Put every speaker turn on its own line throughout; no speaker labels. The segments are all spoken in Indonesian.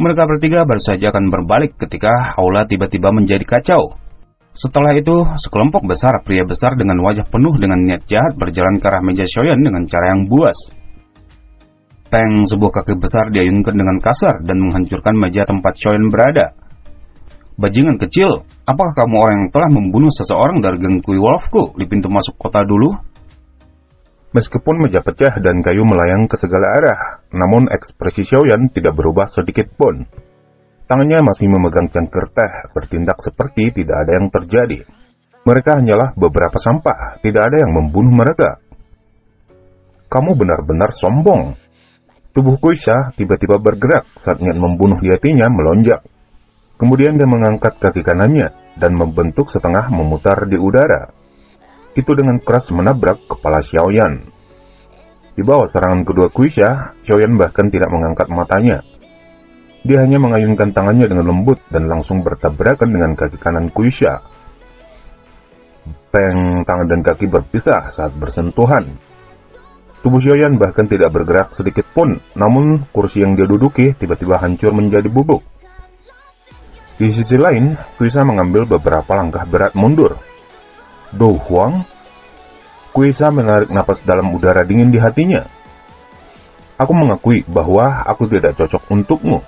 Mereka bertiga baru saja akan berbalik ketika aula tiba-tiba menjadi kacau. Setelah itu, sekelompok besar pria besar dengan wajah penuh dengan niat jahat berjalan ke arah meja Xiaoyan dengan cara yang buas. Peng, sebuah kaki besar diayunkan dengan kasar dan menghancurkan meja tempat Xiaoyan berada. Bajingan kecil, apakah kamu orang yang telah membunuh seseorang dari geng Kui Wolfku di pintu masuk kota dulu?
Meskipun meja pecah dan kayu melayang ke segala arah, namun ekspresi Xiaoyan tidak berubah sedikit pun. Tangannya masih memegang cangkir teh, bertindak seperti tidak ada yang terjadi. Mereka hanyalah beberapa sampah, tidak ada yang membunuh mereka. Kamu benar-benar sombong. Tubuh Kuisha tiba-tiba bergerak saat niat membunuh di hatinya melonjak. Kemudian dia mengangkat kaki kanannya dan membentuk setengah memutar di udara. Itu dengan keras menabrak kepala Xiaoyan. Di bawah serangan kedua Kuisha, Xiaoyan bahkan tidak mengangkat matanya. Dia hanya mengayunkan tangannya dengan lembut dan langsung bertabrakan dengan kaki kanan Kuisha. Peng, tangan dan kaki berpisah saat bersentuhan. Tubuh Xiaoyan bahkan tidak bergerak sedikit pun, namun kursi yang dia duduki tiba-tiba hancur menjadi bubuk. Di sisi lain, Kuisha mengambil beberapa langkah berat mundur. Do Huang? Kuisha menarik napas dalam udara dingin di hatinya. Aku mengakui bahwa aku tidak cocok untukmu.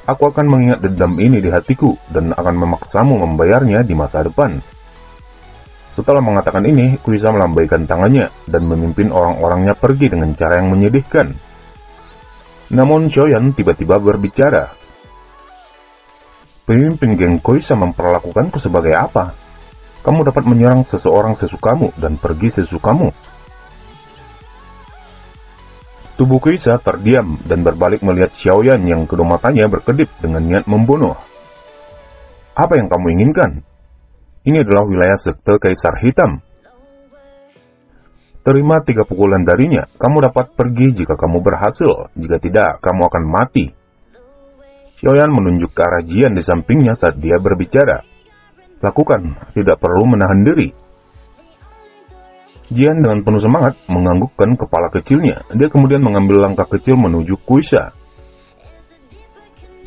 Aku akan mengingat dendam ini di hatiku dan akan memaksamu membayarnya di masa depan. Setelah mengatakan ini, Kuisha melambaikan tangannya dan memimpin orang-orangnya pergi dengan cara yang menyedihkan. Namun Xiaoyan tiba-tiba berbicara. Pemimpin geng Kuisha memperlakukanku sebagai apa? Kamu dapat menyerang seseorang sesukamu dan pergi sesukamu. Tubuh Kuisha terdiam dan berbalik melihat Xiaoyan yang kedua matanya berkedip dengan niat membunuh. Apa yang kamu inginkan? Ini adalah wilayah sekte Kaisar Hitam. Terima 3 pukulan darinya, kamu dapat pergi jika kamu berhasil. Jika tidak, kamu akan mati. Xiaoyan menunjuk ke arah Jian di sampingnya saat dia berbicara. Lakukan, tidak perlu menahan diri. Jian dengan penuh semangat menganggukkan kepala kecilnya. Dia kemudian mengambil langkah kecil menuju Kuisha.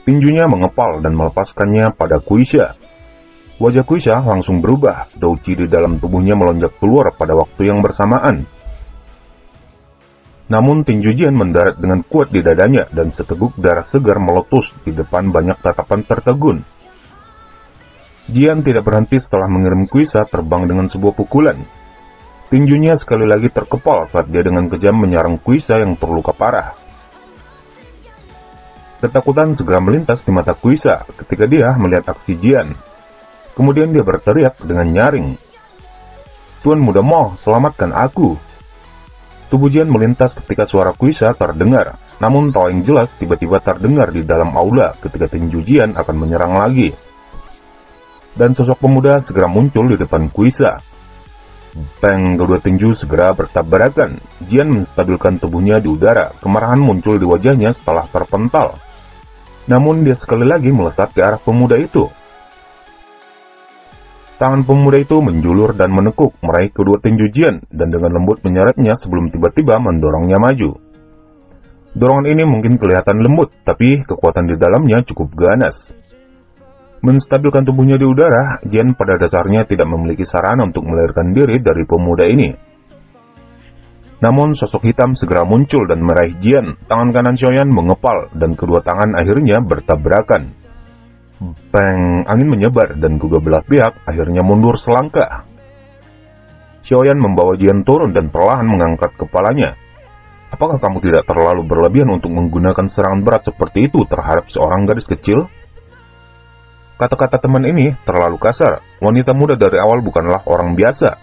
Tinjunya mengepal dan melepaskannya pada Kuisha. Wajah Kuisha langsung berubah. Douqi di dalam tubuhnya melonjak keluar pada waktu yang bersamaan. Namun tinju Jian mendarat dengan kuat di dadanya dan seteguk darah segar meletus di depan banyak tatapan tertegun. Jian tidak berhenti setelah mengirim Kuisha terbang dengan sebuah pukulan. Tinjunya sekali lagi terkepal saat dia dengan kejam menyerang Kuisha yang terluka parah. Ketakutan segera melintas di mata Kuisha ketika dia melihat aksi Jian. Kemudian dia berteriak dengan nyaring. Tuan Muda Mo, selamatkan aku. Tubuh Jian melintas ketika suara Kuisha terdengar. Namun tawa yang jelas tiba-tiba terdengar di dalam aula ketika tinju Jian akan menyerang lagi. Dan sosok pemuda segera muncul di depan Kuisha. Peng, kedua tinju segera bertabrakan. Jian menstabilkan tubuhnya di udara. Kemarahan muncul di wajahnya setelah terpental. Namun dia sekali lagi melesat ke arah pemuda itu. Tangan pemuda itu menjulur dan menekuk meraih kedua tinju Jian dan dengan lembut menyeretnya sebelum tiba-tiba mendorongnya maju. Dorongan ini mungkin kelihatan lembut, tapi kekuatan di dalamnya cukup ganas. Menstabilkan tubuhnya di udara, Jian pada dasarnya tidak memiliki sarana untuk melarikan diri dari pemuda ini. Namun sosok hitam segera muncul dan meraih Jian. Tangan kanan Xiaoyan mengepal dan kedua tangan akhirnya bertabrakan. Peng, angin menyebar dan kedua belah pihak akhirnya mundur selangkah. Xiaoyan membawa Jian turun dan perlahan mengangkat kepalanya. Apakah kamu tidak terlalu berlebihan untuk menggunakan serangan berat seperti itu terhadap seorang gadis kecil? Kata-kata teman ini terlalu kasar. Wanita muda dari awal bukanlah orang biasa.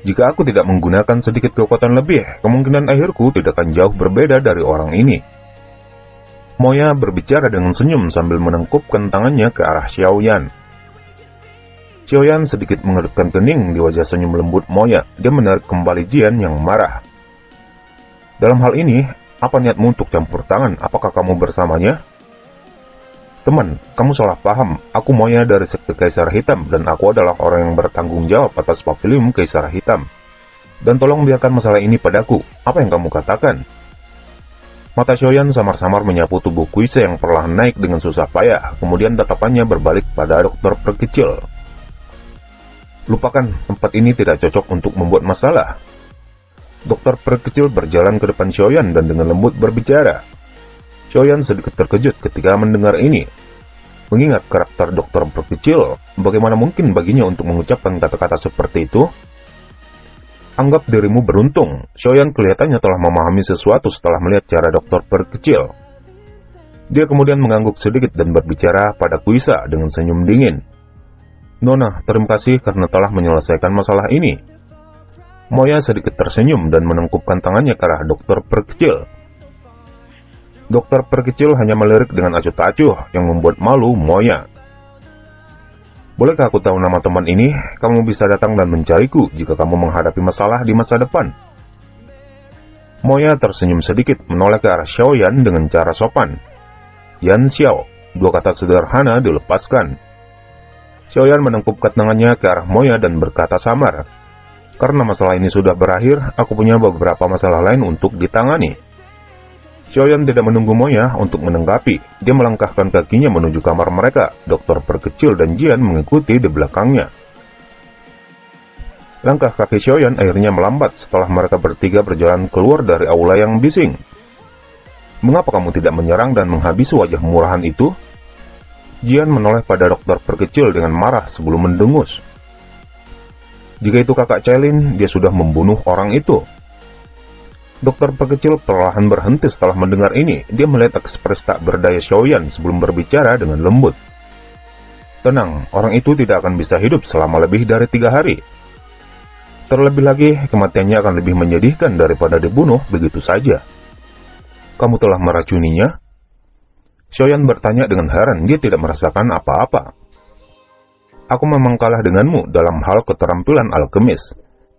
Jika aku tidak menggunakan sedikit kekuatan lebih, kemungkinan akhirku tidak akan jauh berbeda dari orang ini. Moya berbicara dengan senyum sambil menengkupkan tangannya ke arah Xiaoyan. Xiaoyan sedikit mengerutkan kening di wajah senyum lembut Moya. Dia menarik kembali Jian yang marah. Dalam hal ini, apa niatmu untuk campur tangan? Apakah kamu bersamanya? Teman, kamu salah paham. Aku Moya dari sekte Kaisar Hitam dan aku adalah orang yang bertanggung jawab atas pavilion Kaisar Hitam. Dan tolong biarkan masalah ini padaku. Apa yang kamu katakan? Mata Xiaoyan samar-samar menyapu tubuh Kuise yang perlahan naik dengan susah payah, kemudian tatapannya berbalik pada dokter perkecil. Lupakan, tempat ini tidak cocok untuk membuat masalah. Dokter perkecil berjalan ke depan Xiaoyan dan dengan lembut berbicara. Xiaoyan sedikit terkejut ketika mendengar ini. Mengingat karakter dokter perkecil, bagaimana mungkin baginya untuk mengucapkan kata-kata seperti itu? Anggap dirimu beruntung. Xiaoyan kelihatannya telah memahami sesuatu setelah melihat cara dokter perkecil. Dia kemudian mengangguk sedikit dan berbicara pada Kuisa dengan senyum dingin. Nona, terima kasih karena telah menyelesaikan masalah ini. Moya sedikit tersenyum dan menengkupkan tangannya ke arah dokter perkecil. Dokter perkecil hanya melirik dengan acuh tak acuh yang membuat malu Moya. Bolehkah aku tahu nama teman ini? Kamu bisa datang dan mencariku jika kamu menghadapi masalah di masa depan. Moya tersenyum sedikit menoleh ke arah Xiaoyan dengan cara sopan. Yan Xiao, dua kata sederhana dilepaskan. Xiaoyan menengkupkan tangannya ke arah Moya dan berkata samar. Karena masalah ini sudah berakhir, aku punya beberapa masalah lain untuk ditangani. Xiaoyan tidak menunggu Moya untuk menanggapi. Dia melangkahkan kakinya menuju kamar mereka. Dokter perkecil dan Jian mengikuti di belakangnya. Langkah kaki Xiaoyan akhirnya melambat setelah mereka bertiga berjalan keluar dari aula yang bising. Mengapa kamu tidak menyerang dan menghabisi wajah murahan itu? Jian menoleh pada dokter perkecil dengan marah sebelum mendengus. Jika itu kakak Cailin, dia sudah membunuh orang itu. Dokter perkecil perlahan berhenti setelah mendengar ini. Dia melihat ekspres tak berdaya Xiaoyan sebelum berbicara dengan lembut. Tenang, orang itu tidak akan bisa hidup selama lebih dari 3 hari. Terlebih lagi, kematiannya akan lebih menyedihkan daripada dibunuh begitu saja. Kamu telah meracuninya? Xiaoyan bertanya dengan heran. Dia tidak merasakan apa-apa. Aku memang kalah denganmu dalam hal keterampilan alkemis.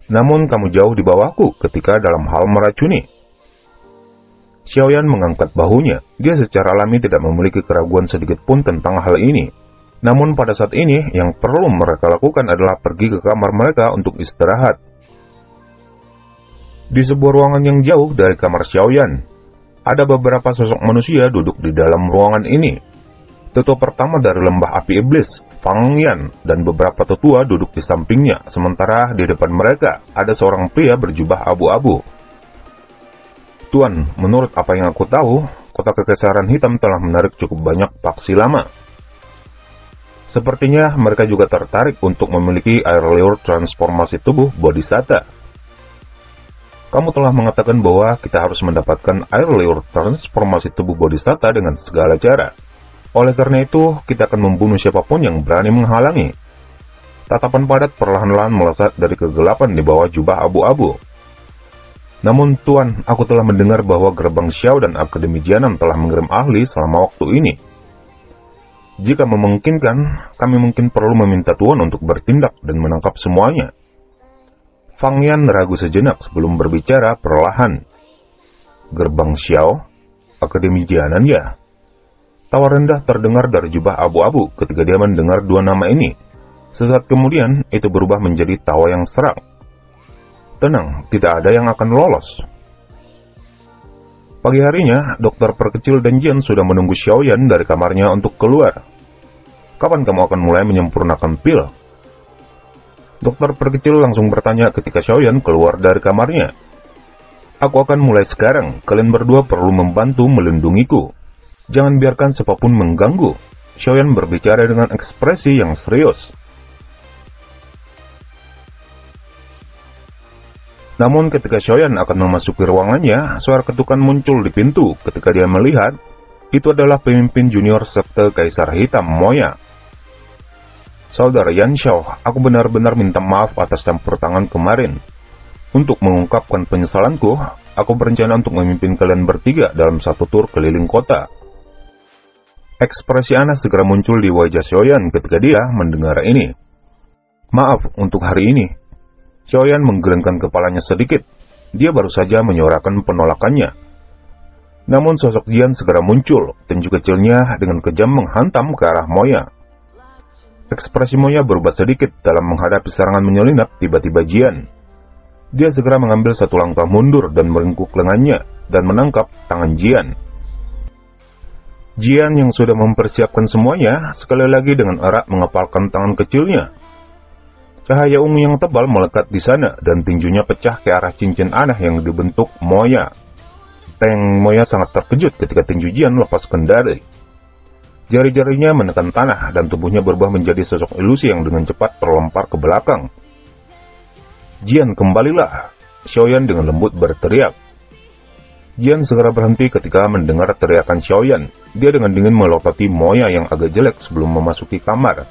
Namun kamu jauh di bawahku ketika dalam hal meracuni. Xiaoyan mengangkat bahunya. Dia secara alami tidak memiliki keraguan sedikit pun tentang hal ini. Namun pada saat ini, yang perlu mereka lakukan adalah pergi ke kamar mereka untuk istirahat. Di sebuah ruangan yang jauh dari kamar Xiaoyan, ada beberapa sosok manusia duduk di dalam ruangan ini. Tetua pertama dari lembah api iblis, Fang Yan, dan beberapa tetua duduk di sampingnya, sementara di depan mereka ada seorang pria berjubah abu-abu. Tuan, menurut apa yang aku tahu, kota kekaisaran hitam telah menarik cukup banyak paksi lama. Sepertinya mereka juga tertarik untuk memiliki air liur transformasi tubuh Bodhisatta. Kamu telah mengatakan bahwa kita harus mendapatkan air liur transformasi tubuh Bodhisatta dengan segala cara. Oleh karena itu, kita akan membunuh siapapun yang berani menghalangi. Tatapan padat perlahan-lahan melesat dari kegelapan di bawah jubah abu-abu. Namun Tuan, aku telah mendengar bahwa gerbang Xiao dan Akademi Jianan telah mengirim ahli selama waktu ini. Jika memungkinkan, kami mungkin perlu meminta Tuan untuk bertindak dan menangkap semuanya. Fang Yan ragu sejenak sebelum berbicara perlahan. Gerbang Xiao, Akademi Jianan ya? Tawa rendah terdengar dari jubah abu-abu ketika dia mendengar dua nama ini. Sesaat kemudian, itu berubah menjadi tawa yang serak. Tenang, tidak ada yang akan lolos. Pagi harinya, dokter perkecil dan Jian sudah menunggu Xiaoyan dari kamarnya untuk keluar. Kapan kamu akan mulai menyempurnakan pil? Dokter perkecil langsung bertanya ketika Xiaoyan keluar dari kamarnya. Aku akan mulai sekarang, kalian berdua perlu membantu melindungiku. Jangan biarkan siapapun mengganggu. Xiaoyan berbicara dengan ekspresi yang serius. Namun ketika Xiaoyan akan memasuki ruangannya, suara ketukan muncul di pintu ketika dia melihat itu adalah pemimpin junior sekte Kaisar Hitam Moya. Saudara Yan Xiao, aku benar-benar minta maaf atas campur tangan kemarin. Untuk mengungkapkan penyesalanku, aku berencana untuk memimpin kalian bertiga dalam satu tur keliling kota. Ekspresi aneh segera muncul di wajah Xiaoyan ketika dia mendengar ini. Maaf untuk hari ini. Xiaoyan menggelengkan kepalanya sedikit. Dia baru saja menyuarakan penolakannya. Namun sosok Jian segera muncul, tinju kecilnya dengan kejam menghantam ke arah Moya. Ekspresi Moya berubah sedikit dalam menghadapi serangan menyelinap tiba-tiba Jian. Dia segera mengambil satu langkah mundur dan merengkuk lengannya dan menangkap tangan Jian. Jian yang sudah mempersiapkan semuanya sekali lagi dengan erat mengepalkan tangan kecilnya. Cahaya ungu yang tebal melekat di sana dan tinjunya pecah ke arah cincin aneh yang dibentuk Moya. Moya sangat terkejut ketika tinju Jian lepas kendali. Jari-jarinya menekan tanah dan tubuhnya berubah menjadi sosok ilusi yang dengan cepat terlempar ke belakang. Jian, kembalilah, Xiaoyan dengan lembut berteriak. Jian segera berhenti ketika mendengar teriakan Xiaoyan. Dia dengan dingin melototi Moya yang agak jelek sebelum memasuki kamar.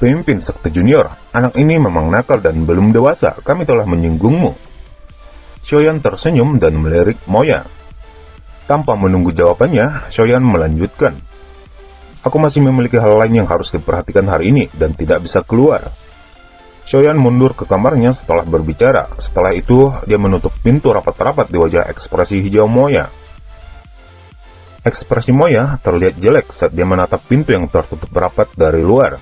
Pemimpin sekte junior, anak ini memang nakal dan belum dewasa, kami telah menyinggungmu. Xiaoyan tersenyum dan melirik Moya. Tanpa menunggu jawabannya, Xiaoyan melanjutkan. Aku masih memiliki hal lain yang harus diperhatikan hari ini dan tidak bisa keluar. Xiaoyan mundur ke kamarnya setelah berbicara. Setelah itu, dia menutup pintu rapat-rapat di wajah ekspresi hijau Moya. Ekspresi Moya terlihat jelek saat dia menatap pintu yang tertutup rapat dari luar.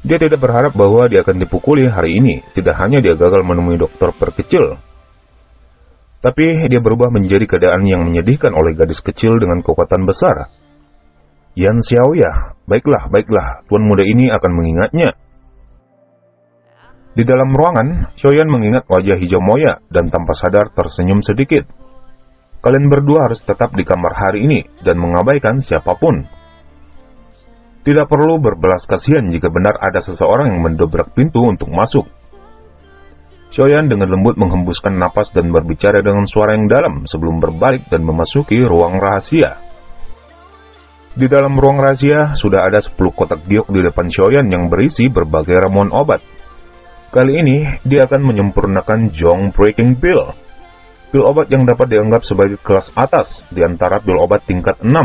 Dia tidak berharap bahwa dia akan dipukuli hari ini. Tidak hanya dia gagal menemui dokter perkecil, tapi dia berubah menjadi keadaan yang menyedihkan oleh gadis kecil dengan kekuatan besar. Yan Xiaoya, baiklah, tuan muda ini akan mengingatnya. Di dalam ruangan, Xiaoyan mengingat wajah hijau Moya dan tanpa sadar tersenyum sedikit. Kalian berdua harus tetap di kamar hari ini dan mengabaikan siapapun. Tidak perlu berbelas kasihan jika benar ada seseorang yang mendobrak pintu untuk masuk. Xiaoyan dengan lembut menghembuskan napas dan berbicara dengan suara yang dalam sebelum berbalik dan memasuki ruang rahasia. Di dalam ruang rahasia sudah ada 10 kotak giok di depan Xiaoyan yang berisi berbagai ramuan obat. Kali ini dia akan menyempurnakan Zhong Breaking Pill. Pil obat yang dapat dianggap sebagai kelas atas di antara pil obat tingkat 6.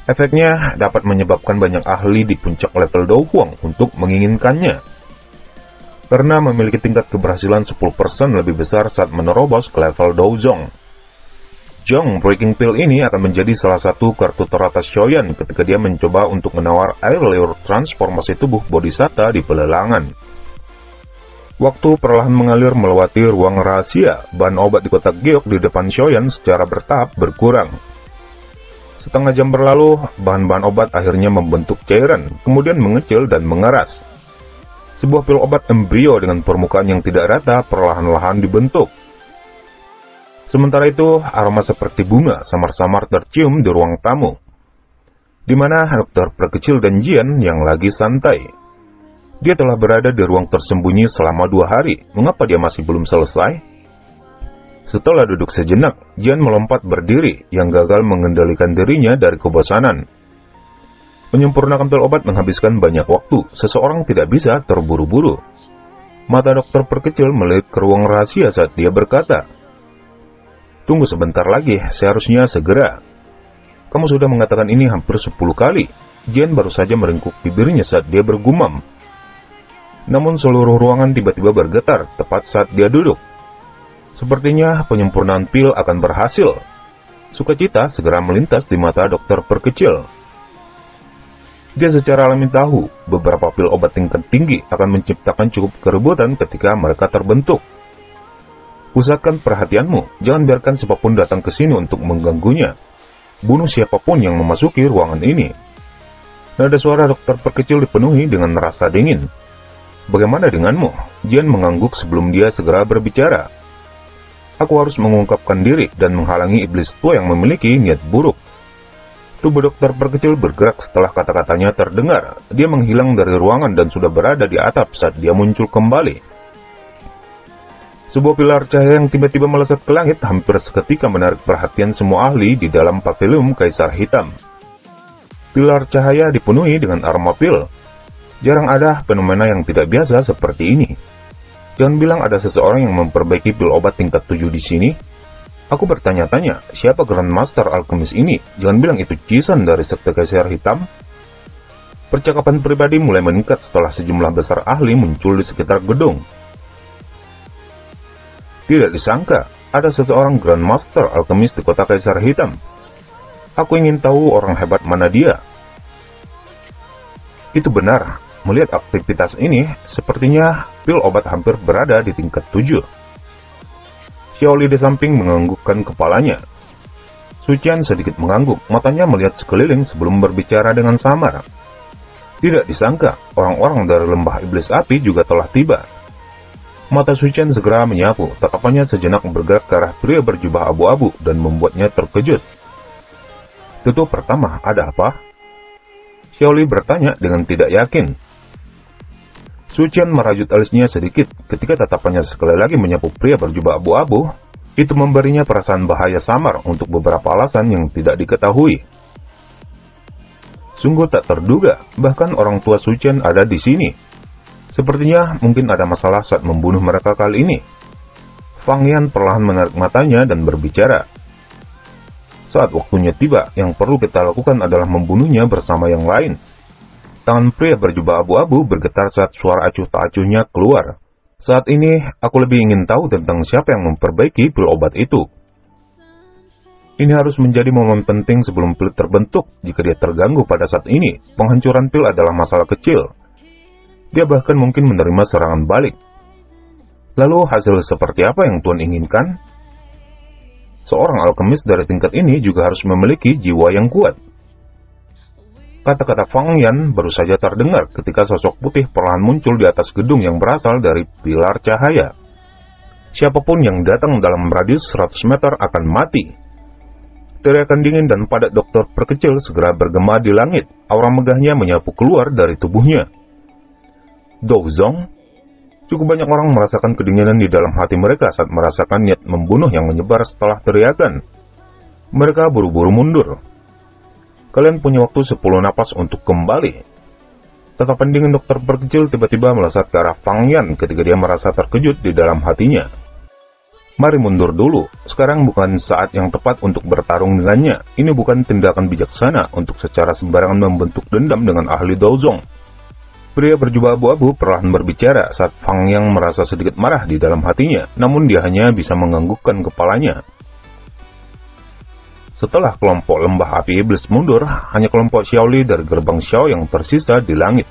Efeknya dapat menyebabkan banyak ahli di puncak level Dou Huang untuk menginginkannya. Karena memiliki tingkat keberhasilan 10% lebih besar saat menerobos ke level Dou Zhong. Zhong Breaking Pill ini akan menjadi salah satu kartu teratas Xiaoyan ketika dia mencoba untuk menawar air liur transformasi tubuh Bodhisatta di pelelangan. Waktu perlahan mengalir melewati ruang rahasia. Bahan obat di kotak giok di depan Xiaoyan secara bertahap berkurang. Setengah jam berlalu, bahan-bahan obat akhirnya membentuk cairan, kemudian mengecil dan mengeras. Sebuah pil obat embrio dengan permukaan yang tidak rata perlahan-lahan dibentuk. Sementara itu, aroma seperti bunga samar-samar tercium di ruang tamu, di mana dokter perkecil dan Jian yang lagi santai. Dia telah berada di ruang tersembunyi selama 2 hari. Mengapa dia masih belum selesai? Setelah duduk sejenak, Jian melompat berdiri yang gagal mengendalikan dirinya dari kebosanan. Menyempurnakan pil obat menghabiskan banyak waktu. Seseorang tidak bisa terburu-buru. Mata dokter perkecil melihat ke ruang rahasia saat dia berkata, "Tunggu sebentar lagi, seharusnya segera." "Kamu sudah mengatakan ini hampir 10 kali. Jian baru saja meringkuk bibirnya saat dia bergumam. Namun seluruh ruangan tiba-tiba bergetar tepat saat dia duduk. Sepertinya penyempurnaan pil akan berhasil. Sukacita segera melintas di mata dokter perkecil. Dia secara alami tahu beberapa pil obat tingkat tinggi akan menciptakan cukup keributan ketika mereka terbentuk. Pusatkan perhatianmu, jangan biarkan siapapun datang ke sini untuk mengganggunya. Bunuh siapapun yang memasuki ruangan ini." Nada suara dokter perkecil dipenuhi dengan rasa dingin. "Bagaimana denganmu?" Jian mengangguk sebelum dia segera berbicara. "Aku harus mengungkapkan diri dan menghalangi iblis tua yang memiliki niat buruk." Tubuh dokter perkecil bergerak setelah kata-katanya terdengar. Dia menghilang dari ruangan dan sudah berada di atap saat dia muncul kembali. Sebuah pilar cahaya yang tiba-tiba melesat ke langit hampir seketika menarik perhatian semua ahli di dalam pavilion Kaisar Hitam. Pilar cahaya dipenuhi dengan aroma pil. Jarang ada fenomena yang tidak biasa seperti ini. Jangan bilang ada seseorang yang memperbaiki pil obat tingkat 7 di sini. Aku bertanya-tanya, siapa Grandmaster Alkemis ini? Jangan bilang itu Jisan dari Sekte Kaisar Hitam. Percakapan pribadi mulai meningkat setelah sejumlah besar ahli muncul di sekitar gedung. Tidak disangka, ada seseorang Grandmaster Alkemis di kota Kaisar Hitam. Aku ingin tahu orang hebat mana dia. Itu benar, Melihat aktivitas ini, sepertinya pil obat hampir berada di tingkat 7. Xiaoli di samping menganggukkan kepalanya. Sucian sedikit mengangguk, matanya melihat sekeliling sebelum berbicara dengan samar. Tidak disangka, orang-orang dari lembah iblis api juga telah tiba. Mata Sucian segera menyapu, tatapannya sejenak bergerak ke arah pria berjubah abu-abu dan membuatnya terkejut. Tutup pertama, ada apa? Xiaoli bertanya dengan tidak yakin. Sucian merajut alisnya sedikit ketika tatapannya sekali lagi menyapu pria berjubah abu-abu. Itu memberinya perasaan bahaya samar untuk beberapa alasan yang tidak diketahui. Sungguh tak terduga, bahkan orang tua Sucian ada di sini. Sepertinya mungkin ada masalah saat membunuh mereka kali ini. Fang Yan perlahan menarik matanya dan berbicara. Saat waktunya tiba, yang perlu kita lakukan adalah membunuhnya bersama yang lain. Tangan pria berjubah abu-abu bergetar saat suara acuh tak acuhnya keluar. Saat ini, aku lebih ingin tahu tentang siapa yang memperbaiki pil obat itu. Ini harus menjadi momen penting sebelum pil terbentuk. Jika dia terganggu pada saat ini, penghancuran pil adalah masalah kecil. Dia bahkan mungkin menerima serangan balik. Lalu hasil seperti apa yang Tuan inginkan? Seorang alkemis dari tingkat ini juga harus memiliki jiwa yang kuat. Kata-kata Fang Yan baru saja terdengar ketika sosok putih perlahan muncul di atas gedung yang berasal dari pilar cahaya. Siapapun yang datang dalam radius 100 meter akan mati. Teriakan dingin dan padat dokter perkecil segera bergema di langit. Aura megahnya menyapu keluar dari tubuhnya. Douzong, cukup banyak orang merasakan kedinginan di dalam hati mereka saat merasakan niat membunuh yang menyebar setelah teriakan. Mereka buru-buru mundur. Kalian punya waktu 10 napas untuk kembali. Tatapan dingin dokter perkecil tiba-tiba melesat ke arah Fang Yan ketika dia merasa terkejut di dalam hatinya. Mari mundur dulu, sekarang bukan saat yang tepat untuk bertarung dengannya. Ini bukan tindakan bijaksana untuk secara sembarangan membentuk dendam dengan ahli Douzong. Pria berjubah abu-abu perlahan berbicara saat Fang Yang merasa sedikit marah di dalam hatinya, namun dia hanya bisa menganggukkan kepalanya. Setelah kelompok lembah api iblis mundur, hanya kelompok Xiaoli dari gerbang Xiao yang tersisa di langit.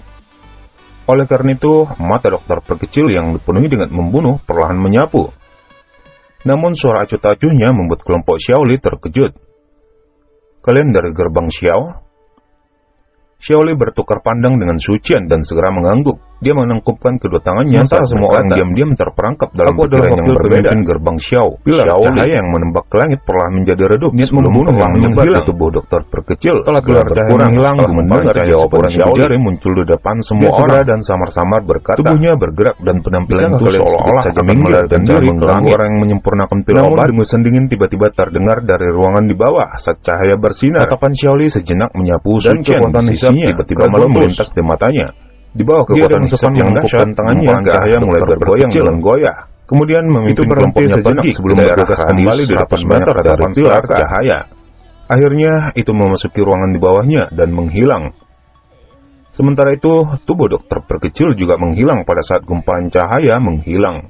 Oleh karena itu, mata dokter perkecil yang dipenuhi dengan membunuh perlahan menyapu. Namun suara acuh-acuhnya membuat kelompok Xiaoli terkejut. Kalian dari gerbang Xiao? Xiaoli bertukar pandang dengan Sucian dan segera mengangguk. Dia menangkupkan kedua tangannya saat semua orang diam-diam terperangkap dalam pikiran yang berbeda. Gerbang Xiao. Pilar cahaya yang menembak ke langit perlahan menjadi redup. Niat membunuh yang menyebar di tubuh dokter perkecil. Setelah pilar cahaya hilang, mendengar jawaban Xiaoli muncul di depan semua orang dan samar-samar berkata. Tubuhnya bergerak dan penampilan itu seolah-olah saja melarikan diri mengganggu orang yang menyempurnakan pil obat. Namun dengusan dingin tiba-tiba terdengar dari ruangan di bawah saat cahaya bersinar. Tatapan Xiaoli sejenak menyapu Sucian di sisinya. Tiba-tiba malu melintas di matanya. Di bawah kekuatan hisap yang dahsyat, tangannya cahaya mulai bergoyang dan goyah. Kemudian memimpin kelompoknya pergi sebelum bergegas kembali di 100 meter dari pilar cahaya. Akhirnya itu memasuki ruangan di bawahnya dan menghilang. Sementara itu, tubuh dokter perkecil juga menghilang pada saat gumpalan cahaya menghilang.